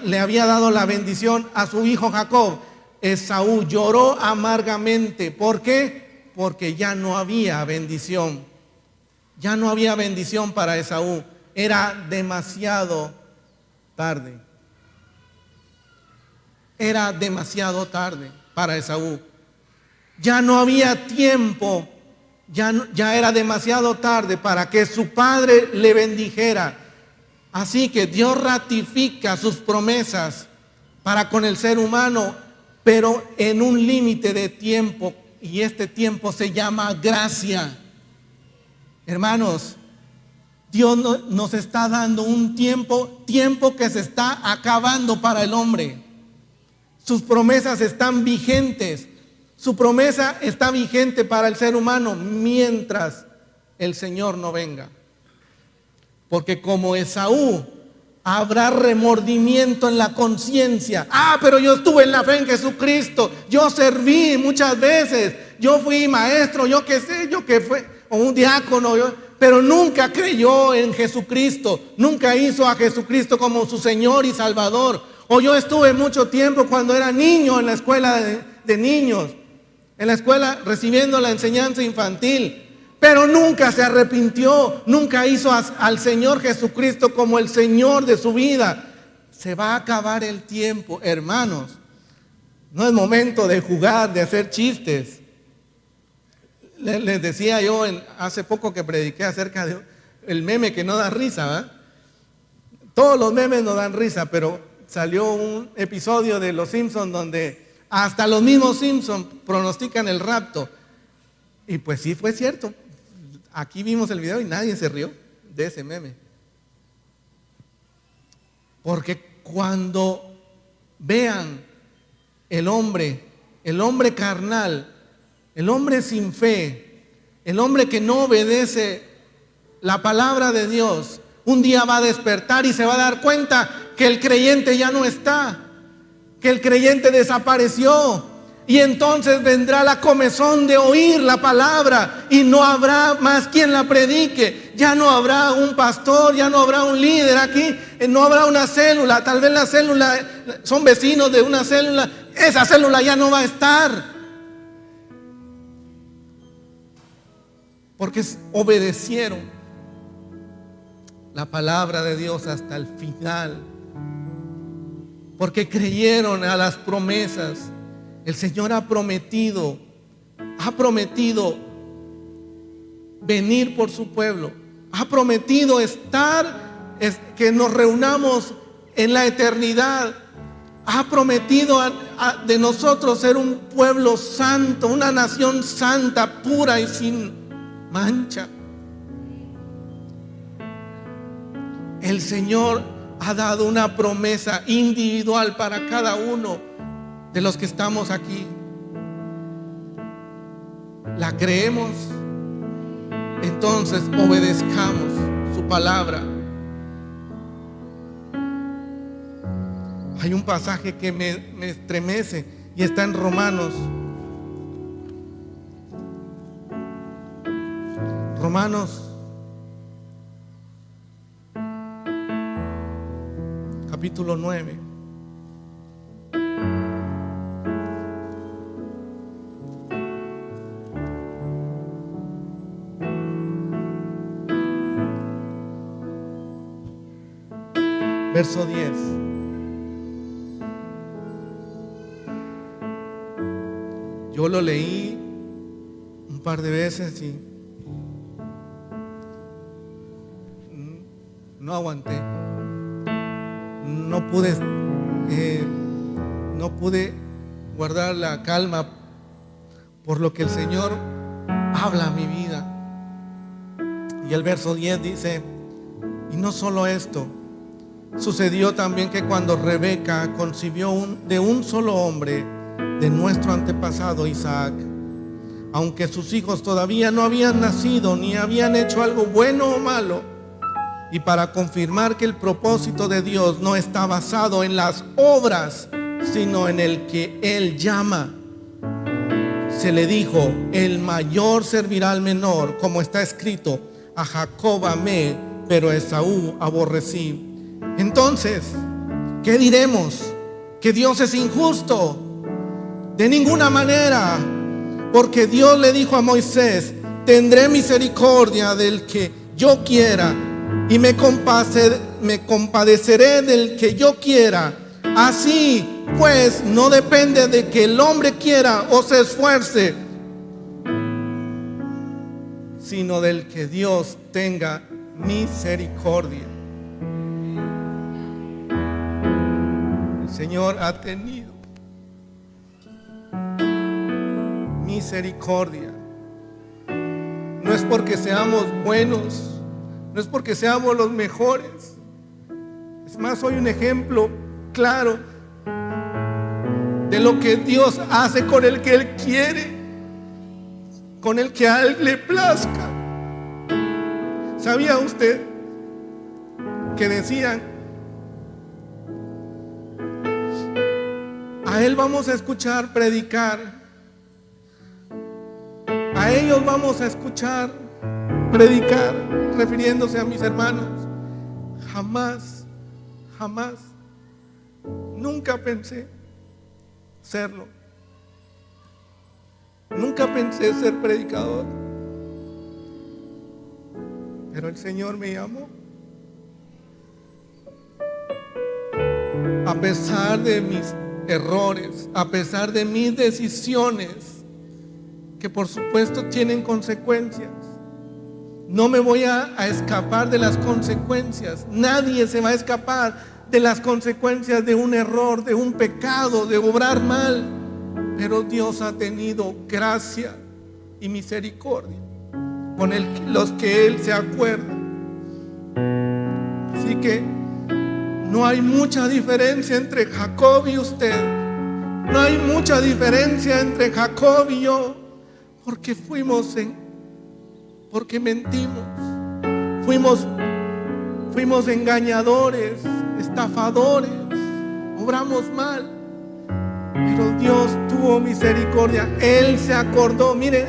A: le había dado la bendición a su hijo Jacob, Esaú lloró amargamente. ¿Por qué? Porque ya no había bendición. Ya no había bendición para Esaú. Era demasiado tarde. Era demasiado tarde para Esaú. Ya no había tiempo. Ya era demasiado tarde para que su padre le bendijera. Así que Dios ratifica sus promesas para con el ser humano, pero en un límite de tiempo, y este tiempo se llama gracia. Hermanos, Dios nos está dando un tiempo que se está acabando para el hombre. Sus promesas están vigentes. Su promesa está vigente para el ser humano mientras el Señor no venga. Porque como Esaú, habrá remordimiento en la conciencia. Pero yo estuve en la fe en Jesucristo. Yo serví muchas veces. Yo fui maestro, yo que fue, o un diácono, pero nunca creyó en Jesucristo. Nunca hizo a Jesucristo como su Señor y Salvador. O yo estuve mucho tiempo cuando era niño en la escuela de niños, en la escuela recibiendo la enseñanza infantil, pero nunca se arrepintió, nunca hizo al Señor Jesucristo como el Señor de su vida. Se va a acabar el tiempo, hermanos. No es momento de jugar, de hacer chistes. Les decía yo hace poco que prediqué acerca del meme que no da risa, ¿verdad? Todos los memes no dan risa, pero salió un episodio de Los Simpsons donde hasta los mismos Simpsons pronostican el rapto. Y pues sí, fue cierto. Aquí vimos el video y nadie se rió de ese meme. Porque cuando vean el hombre carnal, el hombre sin fe, el hombre que no obedece la palabra de Dios, un día va a despertar y se va a dar cuenta que el creyente ya no está, que el creyente desapareció. Y entonces vendrá la comezón de oír la palabra y no habrá más quien la predique. Ya no habrá un pastor, ya no habrá un líder aquí, no habrá una célula. Tal vez la célula, son vecinos de una célula, esa célula ya no va a estar. Porque obedecieron. la palabra de Dios hasta el final, porque creyeron a las promesas. El Señor ha prometido venir por su pueblo, ha prometido que nos reunamos en la eternidad, ha prometido de nosotros ser un pueblo santo, una nación santa, pura y sin mancha. El Señor ha dado una promesa individual para cada uno de los que estamos aquí. ¿La creemos? Entonces obedezcamos su palabra. Hay un pasaje que me estremece y está en Romanos. Capítulo 9. Verso 10. Yo lo leí un par de veces y no aguanté. No pude guardar la calma por lo que el Señor habla a mi vida. Y el verso 10 dice: y no solo esto, sucedió también que cuando Rebeca concibió de un solo hombre, de nuestro antepasado Isaac, aunque sus hijos todavía no habían nacido ni habían hecho algo bueno o malo, y para confirmar que el propósito de Dios no está basado en las obras, sino en el que Él llama, se le dijo: el mayor servirá al menor, como está escrito: a Jacob amé, pero a Esaú aborrecí. Entonces, ¿qué diremos? ¿Que Dios es injusto? De ninguna manera, porque Dios le dijo a Moisés: tendré misericordia del que yo quiera y me compadeceré del que yo quiera. Así pues, no depende de que el hombre quiera o se esfuerce, sino del que Dios tenga misericordia. El Señor ha tenido misericordia. No es porque seamos buenos, no es porque seamos los mejores. Es más, soy un ejemplo claro de lo que Dios hace con el que Él quiere, con el que a Él le plazca. ¿Sabía usted que decían: a Él vamos a escuchar predicar, a ellos vamos a escuchar predicar, refiriéndose a mis hermanos? Jamás, nunca pensé serlo. Nunca pensé ser predicador. Pero el Señor me llamó. A pesar de mis errores, a pesar de mis decisiones, que por supuesto tienen consecuencias. No me voy a escapar de las consecuencias. Nadie se va a escapar de las consecuencias de un error, de un pecado, de obrar mal. Pero Dios ha tenido gracia y misericordia con los que Él se acuerda. Así que no hay mucha diferencia entre Jacob y usted. No hay mucha diferencia entre Jacob y yo, porque porque mentimos, fuimos engañadores, estafadores, obramos mal. Pero Dios tuvo misericordia. Él se acordó. Miren,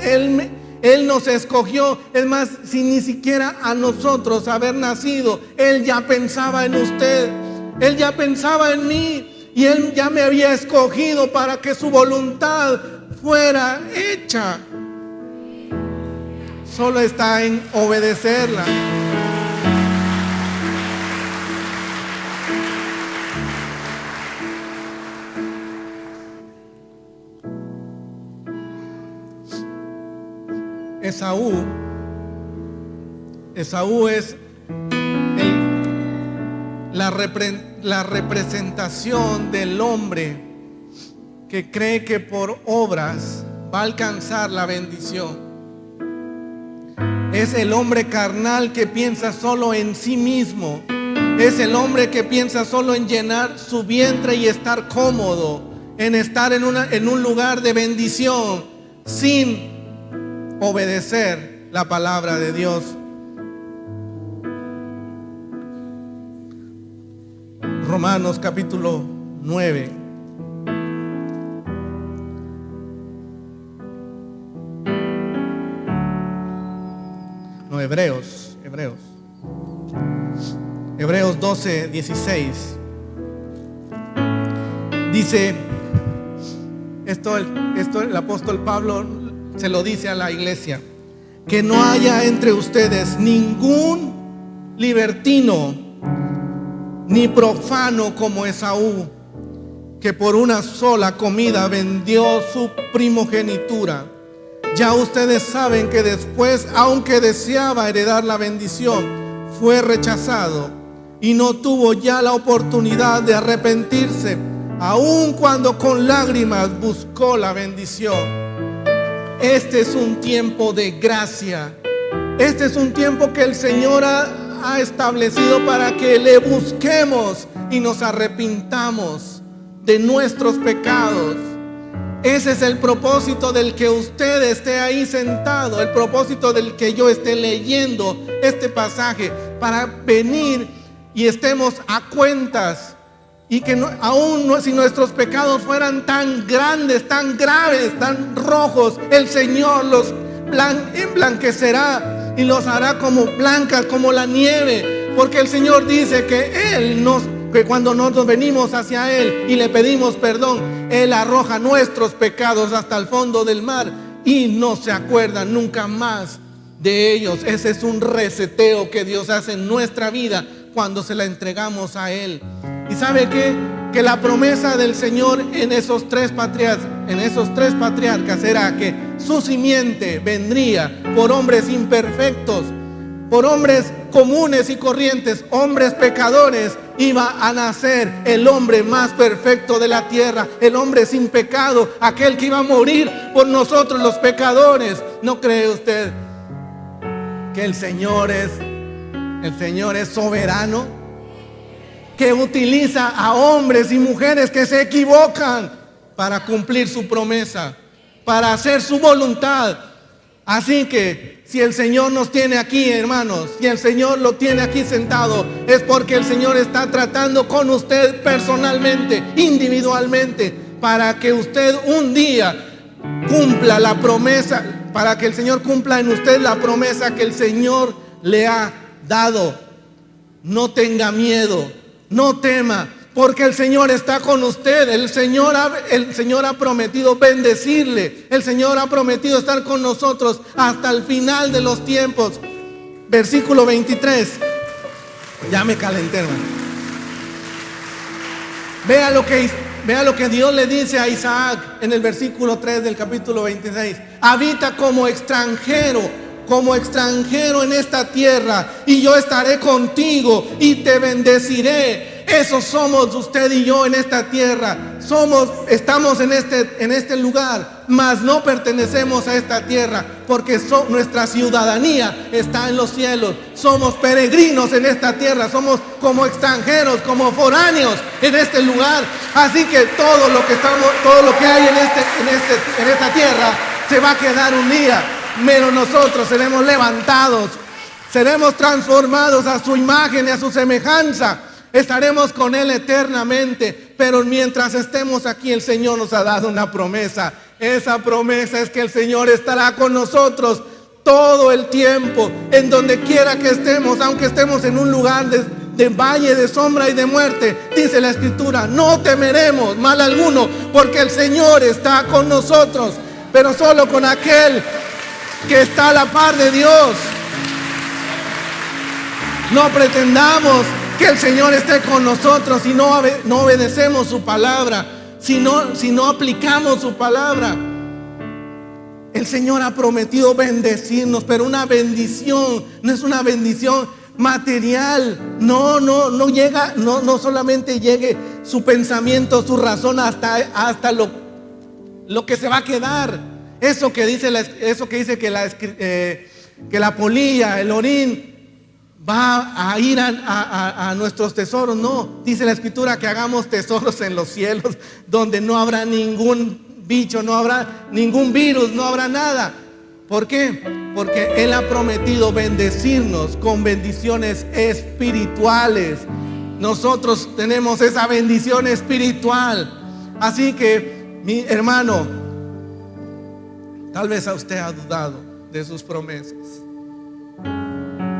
A: Él nos escogió. Es más, sin ni siquiera a nosotros haber nacido, Él ya pensaba en usted. Él ya pensaba en mí. Y Él ya me había escogido para que su voluntad fuera hecha. Solo está en obedecerla. Esaú es la representación del hombre que cree que por obras va a alcanzar la bendición. Es el hombre carnal que piensa solo en sí mismo. Es el hombre que piensa solo en llenar su vientre y estar cómodo, en estar en un lugar de bendición sin obedecer la palabra de Dios. Romanos capítulo 9. No, Hebreos 12, 16. Dice, esto el apóstol Pablo se lo dice a la iglesia: que no haya entre ustedes ningún libertino ni profano como Esaú, que por una sola comida vendió su primogenitura. Ya ustedes saben que después, aunque deseaba heredar la bendición, fue rechazado y no tuvo ya la oportunidad de arrepentirse, aun cuando con lágrimas buscó la bendición. Este es un tiempo de gracia. Este es un tiempo que el Señor ha establecido para que le busquemos y nos arrepintamos de nuestros pecados. Ese es el propósito del que usted esté ahí sentado, el propósito del que yo esté leyendo este pasaje, para venir y estemos a cuentas, y que si nuestros pecados fueran tan grandes, tan graves, tan rojos, el Señor los emblanquecerá y los hará como blancas como la nieve, porque el Señor dice que cuando nosotros venimos hacia Él y le pedimos perdón, Él arroja nuestros pecados hasta el fondo del mar y no se acuerda nunca más de ellos. Ese es un reseteo que Dios hace en nuestra vida cuando se la entregamos a Él. ¿Y sabe qué? Que la promesa del Señor en esos tres patriarcas era que su simiente vendría por hombres imperfectos, por hombres comunes y corrientes, hombres pecadores. Iba a nacer el hombre más perfecto de la tierra, el hombre sin pecado, aquel que iba a morir por nosotros los pecadores. ¿No cree usted que el Señor es soberano? Que utiliza a hombres y mujeres que se equivocan para cumplir su promesa, para hacer su voluntad. Así que si el Señor nos tiene aquí, hermanos, si el Señor lo tiene aquí sentado, es porque el Señor está tratando con usted personalmente, individualmente, para que usted un día cumpla la promesa, para que el Señor cumpla en usted la promesa que el Señor le ha dado. No tenga miedo, no tema, porque el Señor está con usted. El Señor ha prometido bendecirle. El Señor ha prometido estar con nosotros hasta el final de los tiempos. Versículo 23. Ya me calenté, hermano. Vea lo que Dios le dice a Isaac en el versículo 3 del capítulo 26. Habita como extranjero en esta tierra, y yo estaré contigo y te bendeciré. Eso somos usted y yo en esta tierra. Estamos en este lugar, mas no pertenecemos a esta tierra, porque nuestra ciudadanía está en los cielos. Somos peregrinos en esta tierra, somos como extranjeros, como foráneos en este lugar. Así que todo lo que hay en esta tierra se va a quedar un día, pero nosotros seremos levantados, seremos transformados a su imagen y a su semejanza. Estaremos con Él eternamente. Pero mientras estemos aquí, el Señor nos ha dado una promesa. Esa promesa es que el Señor estará con nosotros todo el tiempo, en donde quiera que estemos, aunque estemos en un lugar de valle de sombra y de muerte. Dice la Escritura: no temeremos mal alguno, porque el Señor está con nosotros. Pero solo con aquel que está a la par de Dios. No pretendamos que el Señor esté con nosotros si no obedecemos su palabra, si no aplicamos su palabra. El Señor ha prometido bendecirnos, pero una bendición no es una bendición material. No llega, no solamente llegue su pensamiento, su razón hasta lo que se va a quedar. Eso que dice que la polilla, el orín va a ir a nuestros tesoros. No, dice la Escritura que hagamos tesoros en los cielos, donde no habrá ningún bicho, no habrá ningún virus, no habrá nada. ¿Por qué? Porque Él ha prometido bendecirnos con bendiciones espirituales. Nosotros tenemos esa bendición espiritual. Así que, mi hermano, tal vez a usted ha dudado de sus promesas.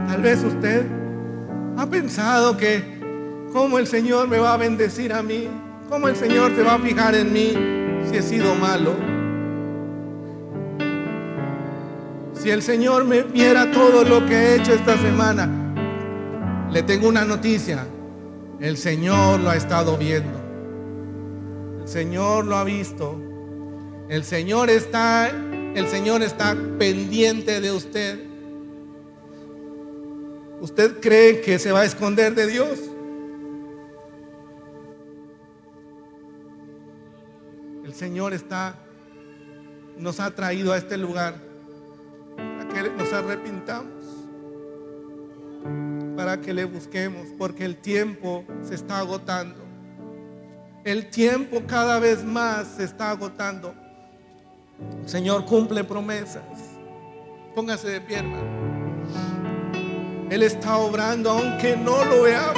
A: Tal vez usted ha pensado que ¿cómo el Señor me va a bendecir a mí? ¿Cómo el Señor se va a fijar en mí si he sido malo? Si el Señor me viera todo lo que he hecho esta semana, le tengo una noticia: el Señor lo ha estado viendo. El Señor lo ha visto. El Señor está pendiente de usted. ¿Usted cree que se va a esconder de Dios? El Señor nos ha traído a este lugar para que nos arrepintamos, para que le busquemos, porque el tiempo se está agotando. El tiempo cada vez más se está agotando. El Señor cumple promesas. Póngase de pie, hermano. Él está obrando aunque no lo veamos.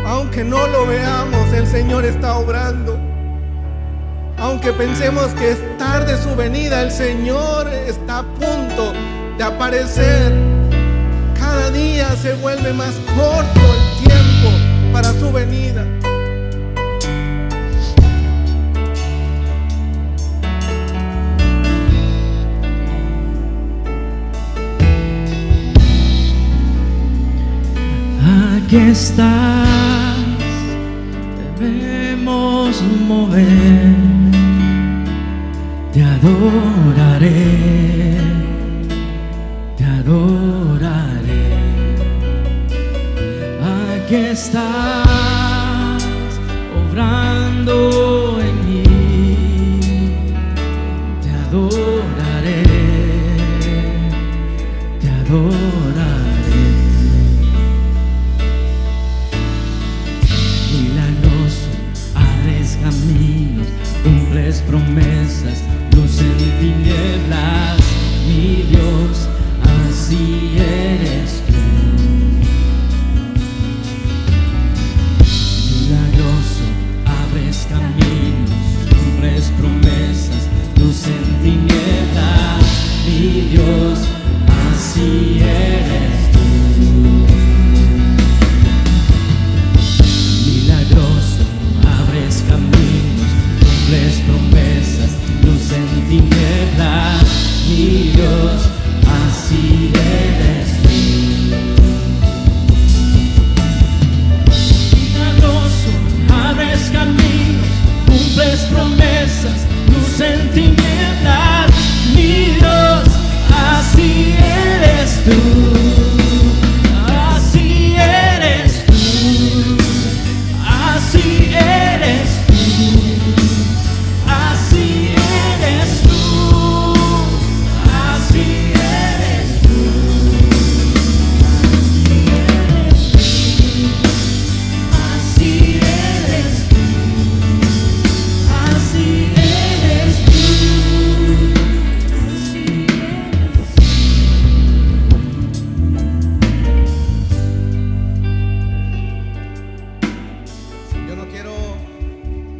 A: Aunque no lo veamos, el Señor está obrando. Aunque pensemos que es tarde su venida, el Señor está a punto de aparecer. Cada día se vuelve más corto el tiempo para su venida.
B: Aquí estás, debemos mover, te adoraré, te adoraré. Aquí estás, obrando en mí, te adoraré, te adoraré. Caminos, cumples promesas, luz en tinieblas, mi Dios, así eres tú. Milagroso, abres caminos, cumples promesas, luz en tinieblas, mi Dios, así eres tú. Milagroso, abres caminos, cumples promesas, luz en tinieblas, mi Dios, así eres tú. Milagroso, abres caminos, cumples promesas, luz en tinieblas, mi Dios, así eres tú. Así eres tú. Así eres tú, así eres tú, así eres tú, así eres tú, así eres tú, así eres tú.
A: Yo no quiero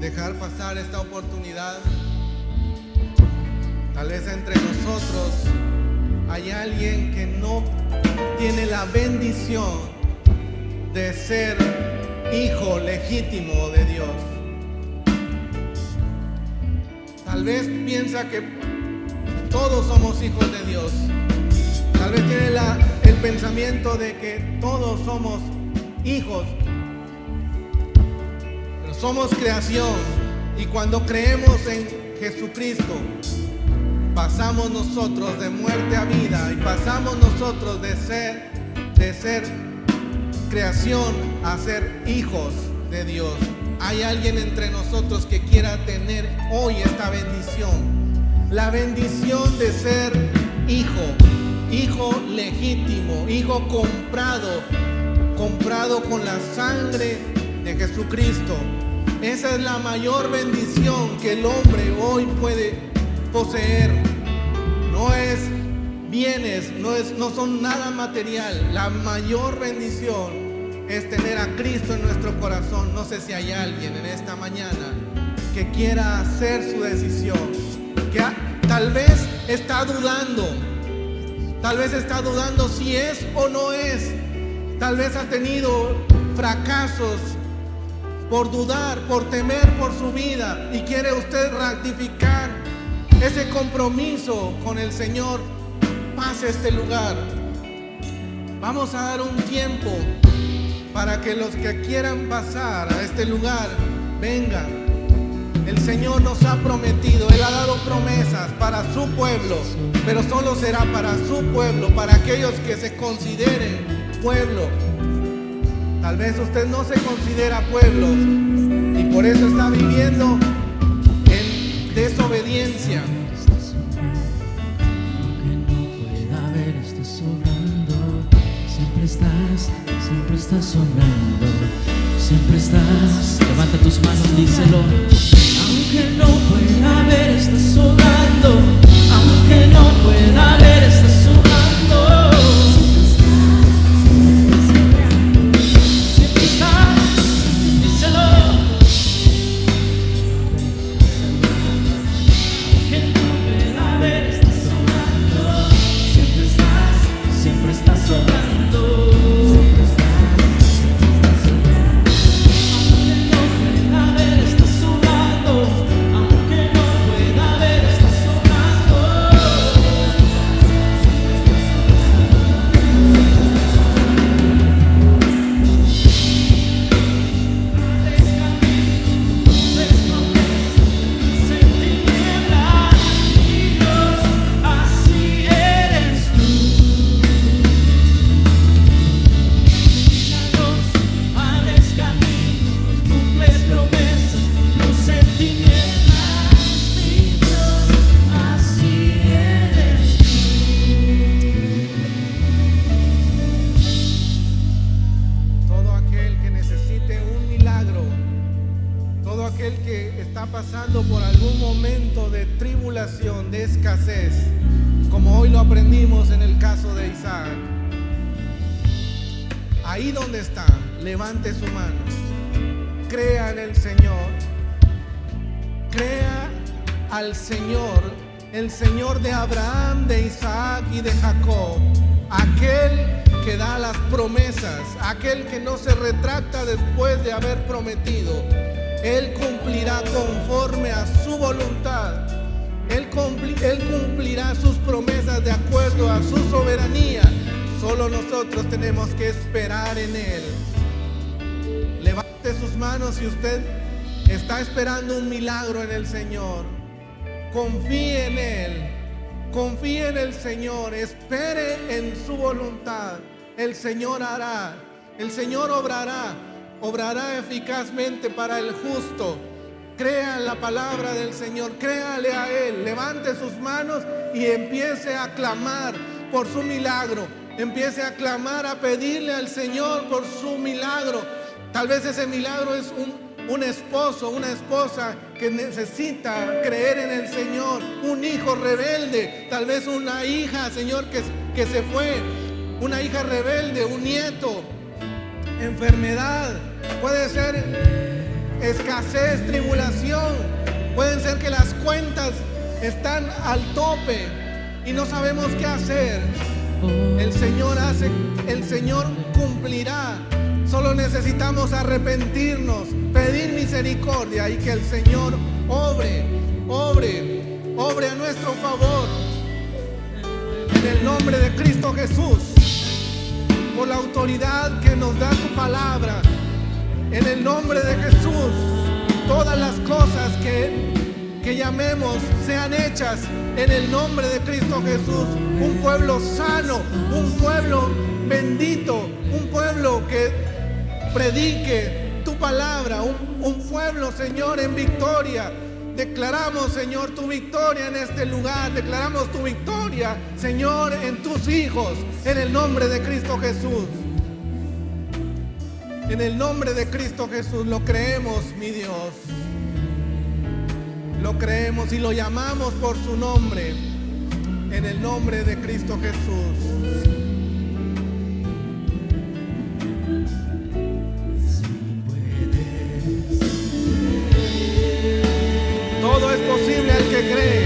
A: dejar pasar esta oportunidad. Tal vez entre nosotros hay alguien que no tiene la bendición de ser hijo legítimo de Dios. Tal vez piensa que todos somos hijos de Dios. Tal vez tiene el pensamiento de que todos somos hijos. Somos creación Y cuando creemos en Jesucristo, pasamos nosotros de muerte a vida y pasamos nosotros de ser creación a ser hijos de Dios. Hay alguien entre nosotros que quiera tener hoy esta bendición, la bendición de ser hijo legítimo, hijo comprado con la sangre de Jesucristo. Esa es la mayor bendición que el hombre hoy puede poseer. No es bienes, no son nada material. La mayor bendición es tener a Cristo en nuestro corazón. No sé si hay alguien en esta mañana que quiera hacer su decisión, que tal vez está dudando si es o no es. Tal vez ha tenido fracasos por dudar, por temer por su vida, y quiere usted ratificar ese compromiso con el Señor. Pase a este lugar. Vamos a dar un tiempo para que los que quieran pasar a este lugar vengan. El Señor nos ha prometido, Él ha dado promesas para su pueblo, pero solo será para su pueblo, para aquellos que se consideren pueblo. Tal vez usted no se considera pueblo y por eso está viviendo en desobediencia.
B: Siempre estás sonando, siempre estás. Levanta tus manos, díselo. Aunque no pueda ver, estás sobrando. Aunque no pueda ver, estás sobrando. Siempre estás, díselo. Aunque no pueda ver, estás sobrando. Siempre estás sobrando.
A: Pasando por algún momento de tribulación, de escasez, como hoy lo aprendimos en el caso de Isaac, ahí donde está, levante su mano, crea en el Señor, crea al Señor, el Señor de Abraham, de Isaac y de Jacob, aquel que da las promesas, aquel que no se retracta después de haber prometido. Él cumplirá conforme a su voluntad. Él cumplirá sus promesas de acuerdo a su soberanía. Solo nosotros tenemos que esperar en Él. Levante sus manos si usted está esperando un milagro en el Señor. Confíe en Él. Confíe en el Señor. Espere en su voluntad. El Señor hará. El Señor obrará eficazmente para el justo. Crea en la palabra del Señor, créale a Él, levante sus manos y empiece a clamar por su milagro, empiece a clamar, a pedirle al Señor por su milagro. Tal vez ese milagro es un esposo, una esposa que necesita creer en el Señor, un hijo rebelde, tal vez una hija, Señor, que se fue, una hija rebelde, un nieto, enfermedad, puede ser escasez, tribulación, pueden ser que las cuentas están al tope y no sabemos qué hacer. El Señor cumplirá. Solo necesitamos arrepentirnos, pedir misericordia y que el Señor obre a nuestro favor. En el nombre de Cristo Jesús, por la autoridad que nos da tu palabra, en el nombre de Jesús, todas las cosas que llamemos sean hechas en el nombre de Cristo Jesús. Un pueblo sano, un pueblo bendito, un pueblo que predique tu palabra, un pueblo, Señor, en victoria. Declaramos, Señor, tu victoria en este lugar. Declaramos tu victoria, Señor, en tus hijos, en el nombre de Cristo Jesús. En el nombre de Cristo Jesús lo creemos, mi Dios. Lo creemos y lo llamamos por su nombre. En el nombre de Cristo Jesús. Todo es posible al que cree.